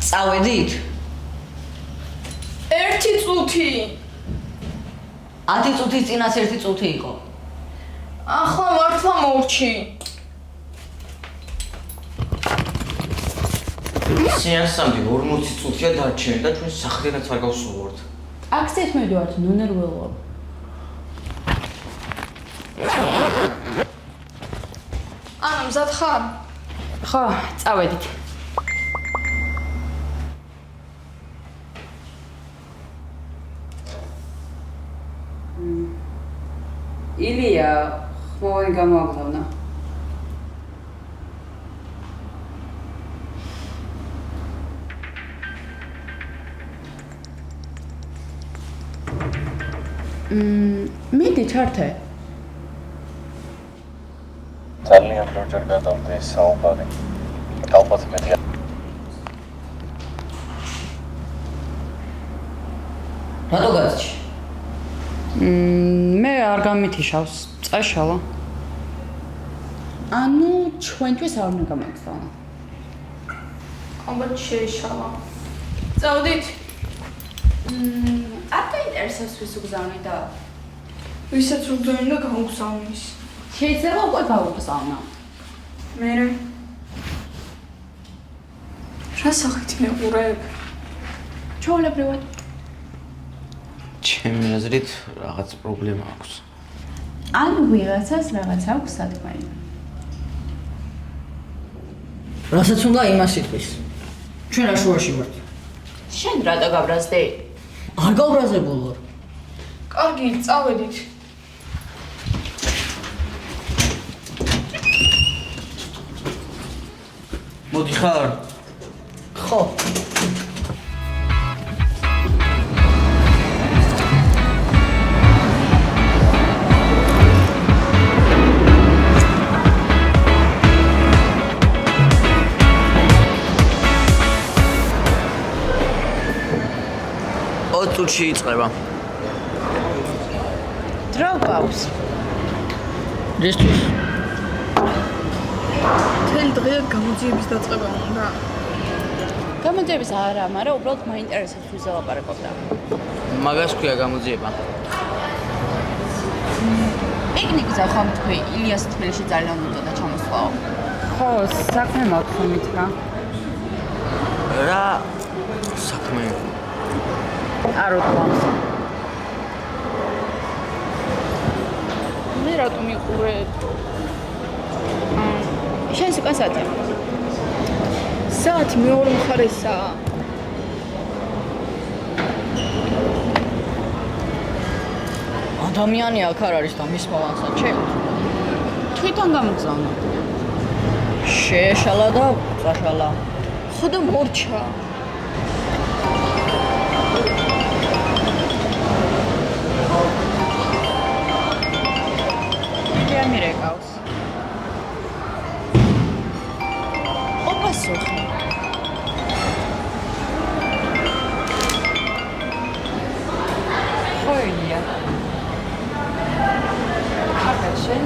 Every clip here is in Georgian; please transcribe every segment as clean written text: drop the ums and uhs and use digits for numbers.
წავედით? 1 წუთი. 10 წუთის წინაც 1 წუთი იყო. ახლა მართლა მოვჩი. სეანსამდე 40 წუთია დარჩენილი და ჩვენ სახლიანაც არ გავსულვართ. აქცეთ მედვართ ნონერველო. ანა მზად ხარ? ხო, წავედით. ილია, ხმოვანი გამოაგზავნა. მიდი ჩართე. ძალიან დროჯერ გადავდა ეს საუბარი. ალბათ მეტი. რატო გასჭი? მე არ გამithიშავს, წაშალა. ანუ ჩვენთვის არ უნდა გამაგზავნა. ალბათ შეიშალა. წავდით. არ გაინტერესებს ვის უგზავნი და ვისაც უგზავნი და გაუგზავნის. შეიძლება უკვე გავუგზავნა. მერე რა სახით მეყურებ? ჩვეულებრივად. ჩემი აზრით რაღაც პრობლემა აქვს. ან ვიღაცას რაღაც აქვს საქმე. რასაც უნდა იმას იტყვის. ჩვენ რა შუაში ვართ? შენ რატო გაბრაზდე? არ გავბრაზებულ ვარ. კარგი, წავედით. მოდი ხარ? ხო. წუთში იწყება. დრო გვაქვს. რისთვის? თელ დღე გამოძიების დაწყება უნდა. გამოძიების არა, მაგრამ უბრალოდ მაინტერესებს ვის ელაპარაკობდა. მაგას ქვია გამოძიება. პიკნიკზე ხომ თქვი, ილიას თბილისში ძალიან უნდა და ჩამოსვლაო. ხო, საქმე მაქვს მითხრა. რა საქმე? არ ვთქვამს. მე რატომ იყურებ? შენს უკან საათია. საათი მეორე მხარესაა. ადამიანი აქ არ არის და მის მოვანსა ჩემ. თვითონ გამოგზავნა. შეეშალა და წაშალა. ხოდა მორჩა. მირეკავს. ოპასოხი. ხოილია. აბაშენ.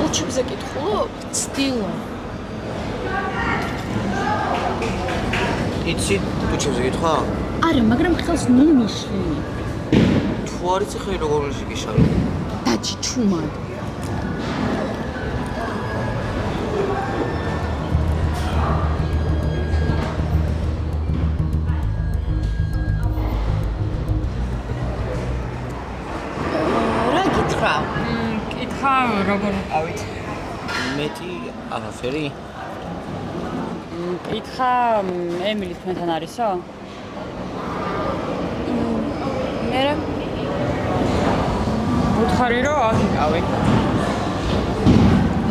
უჩებზე კითხულობ? სტილო. იცი, უჩებზე გითხვა? არა, მაგრამ ხელს ნუ მიშლი. თუ არ იცი ხელი როგორ უნდა შეგიშალო? დაჭი ჩუმად. რა გითხრა? კითხა როგორ ვიყავით? მეტი არაფერი. კითხა ემილი თქვენთან არისო? მერე ვუთხარი რომ აქ იყავი.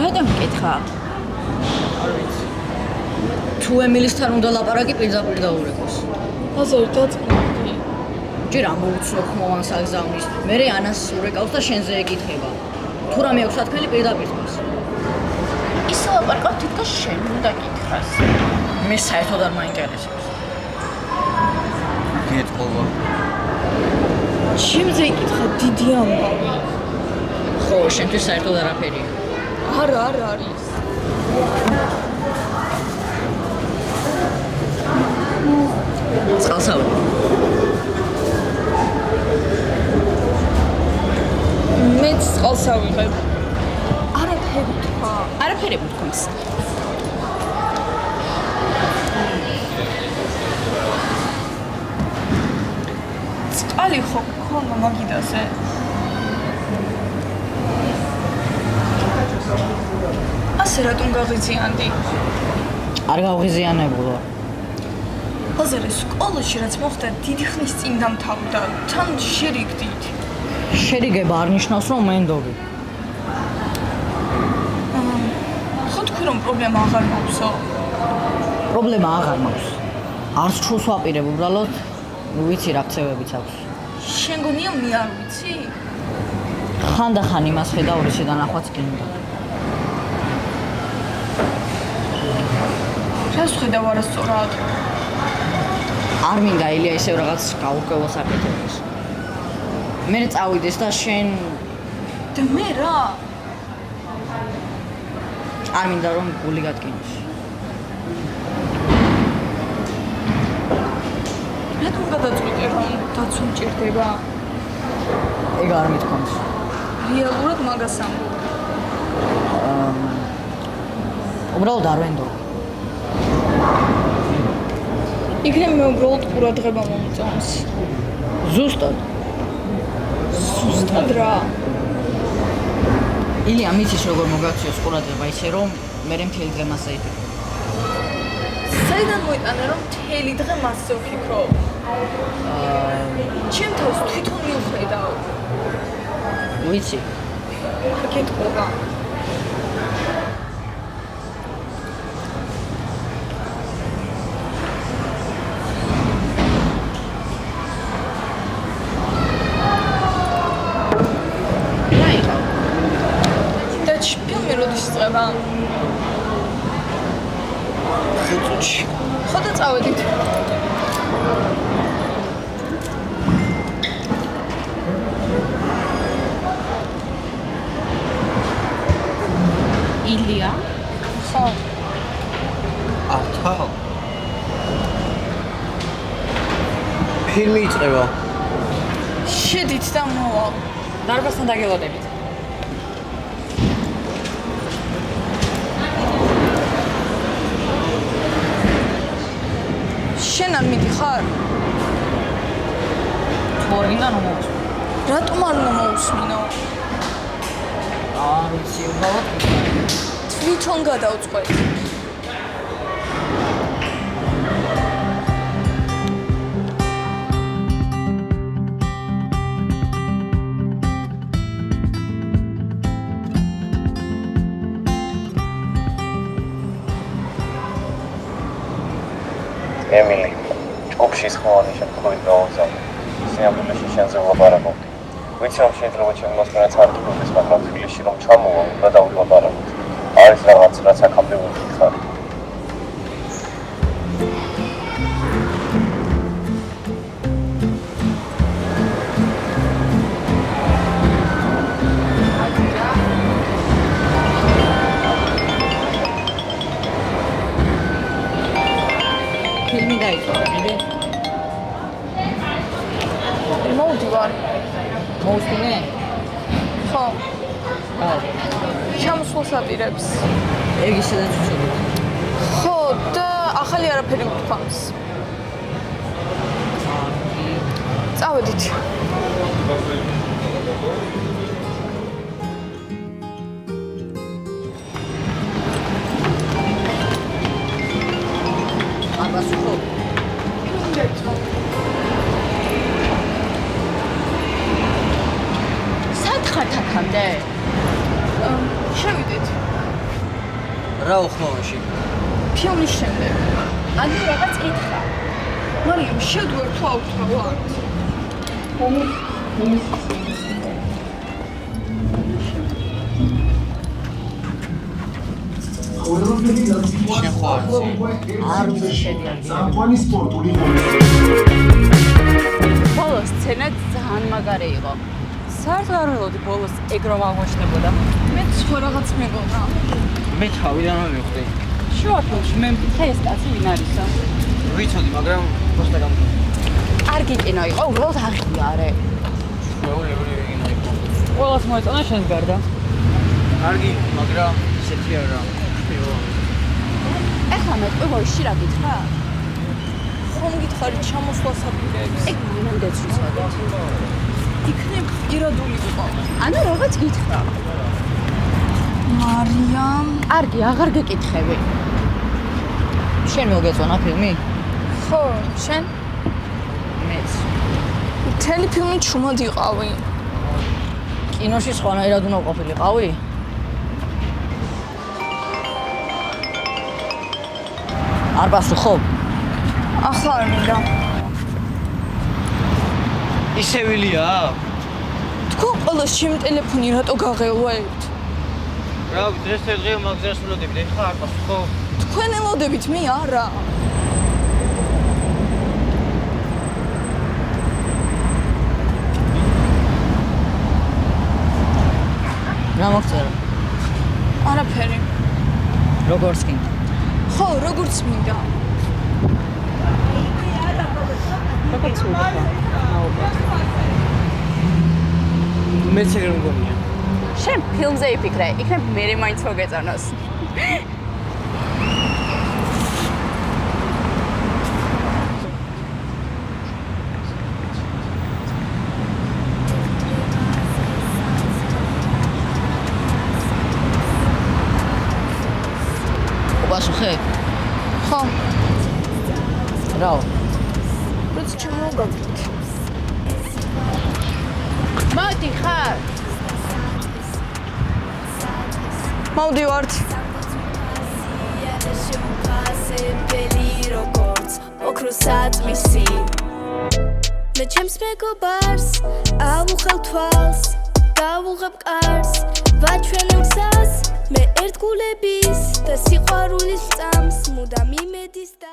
რატომ კითხა? არ ვიცი. თუ ემილისთან უნდა ლაპარაკი პირდაპირ დაურეკოს. ასე დაწყდი. ჯერ ამოუცნო ხმოვანს აგზავნის, მერე ანას ურეკავს და შენზე ეკითხება. თუ რამე აქვს სათქმელი პირდაპირ თქოს. ისე ლაპარაკობ თითქოს შენ უნდა კითხრას. მე საერთოდ არ მაინტერესებს. გეტყობა. ჩემზე იკითხა დიდი ამბავი. ხო, შენთვის საერთოდ არაფერია. არა არის. წყალსავალი. მეც წყალს ავიღებ. არაფერი თქვა. არაფერი გქონს. წყალი ხო გქონდა მაგიდაზე. ასე რატომ გაღიზიანდი? არ გავღიზიანებულო. აზერე სკოლაში რაც მოხდა დიდი ხნის წინ დამთავრდა. თან შერიგდით. შერიგება არ ნიშნავს რომ მენდობი. ხო თქვი რომ პრობლემა აღარ მაქვსო. პრობლემა აღარ მაქვს. არც ჩულს ვაპირებ უბრალოდ ვიცი რა ქცევებიც აქვს. შენ გონია მე არ ვიცი? ხანდახან იმას ხედავ რისი დანახვაც გინდა. რას ხედავ არასწორად? არ მინდა ილია ისევ რაღაც გაურკვევას აკეთებს. მე წავიდეს და შენ და მე რა? არ მინდა რომ გული გატკინოს. რატომ გადაწყვიტე რომ დაცვა მჭირდება? ეგ არ მithქონს. რეალურად მაგას ამბობ. უბრალოდ არ ვენდობ. იქნებ მე უბრალოდ ყურადღება მომწონს. ზუსტად. ზუსტად რა. ილია მიცის როგორ მოგაქციოს ყურადღება ისე რომ მე მთელი დღე მასზე იფიქრე. საიდან მოიტანა რომ მთელი დღე მასზე ვფიქრო? ჩემ თავს თვითონ მივხედავ. ვიცი. გეტყობა. ფილმი როდის იწყება? ხუთში. ხო და წავედით. ილია? ხო. ახლა ფილმი იწყება. შედით და მოვალ. დარბაზთან დაგელოდებით. შენ არ მიდიხარ? თუ არ გინდა რომ მოვწვი. რატომ არ უნდა მოусმინო? არ ვიცი უბრალოდ თვითონ გადავწყვეტ. ემილი, ჯგუფში სხვანი შემთხვევით გავაგზავნე. სიამოვნებაში შენზე ვლაპარაკობდი. ვიცი რომ შეიძლება ჩემი მოსმენაც არ გქონდეს, მაგრამ თბილისში რომ ჩამოვა, უნდა დავილაპარაკოთ. არის რაღაც, რაც აქამდე ვუხარ. ფილმი დაიწყო, მე მოვდივარ. მოусმინე? ხო. აა, ჩამოსვლას აპირებს. ეგ ისედაც უცოდოთ. ხო და ახალი არაფერი უთქვამს. წავედით. აბასუხო. სათხართ აქამდე? შევიდეთ. რა უხმოვაში? ფილმის შემდეგ. ანუ რაღაც ეთქა. მარიამ, შედვარ თუ აუთავარ? შენ ხო არ იცი? არ ვიცი შედიან. სამყარო სპორტული ბოლო სცენა ძალიან მაგარი იყო. საერთოდ არ ველოდი ბოლოს ეგ რომ აღმოჩნდებოდა. მე სხვა რაღაც მეგონა. მე თავიდანვე მივხვდი. შუა ფილმში მე მკითხე ეს კაცი ვინ არისო. ვიცოდი, მაგრამ просто გამგონი. კარგი კინო იყო, უბრალოდ აღია არე. შეუძლებელი ვიგინო იყო. ყველას მოეწონა შენს გარდა. კარგი, მაგრამ ისეთი არა. ეხლა მე ყურში რა გითხრა? ხომ გითხარი ჩამოსვლა საფილებს. ეგ მანამდე ცუცოდეთ. იქნებ ირადული იყო. ანუ რაღაც გითხრა. მარიამ, კარგი, აღარ გეკითხები. შენ მოგეწონა ფილმი? ხო, შენ მეც. მთელი ფილმი ჩუმად იყავი. კინოში სხვანაირად უნდა ყოფილიყავი? არ პასუხობ? ახლა არ მინდა. ისევილია? თქვენ ყველას ჩემი ტელეფონი რატო გაღელვებთ? რა ვიცი, ეს დღე მაგზერს ვლოდებით, ეხლა არ პასუხობ. თქვენ ელოდებით, მე არა. რა მოგწერა? არაფერი. როგორც კი. ხო, როგორც მინდა. როგორც უთხრა. მეც ეგრე მგონია. შენ ფილმზე იფიქრე, იქნებ მე მაინც მოგეწონოს. პასუხე? ხო, რაო? რაც შემოგაგდით. მოდი ხარ. მოვდივართ. მე ჩემს მეგობარს ავუხელ თვალს გავუღებ კარს ვაჩვენე გზას მე ერთგულების და სიყვარულის წამს მუდამ იმედის და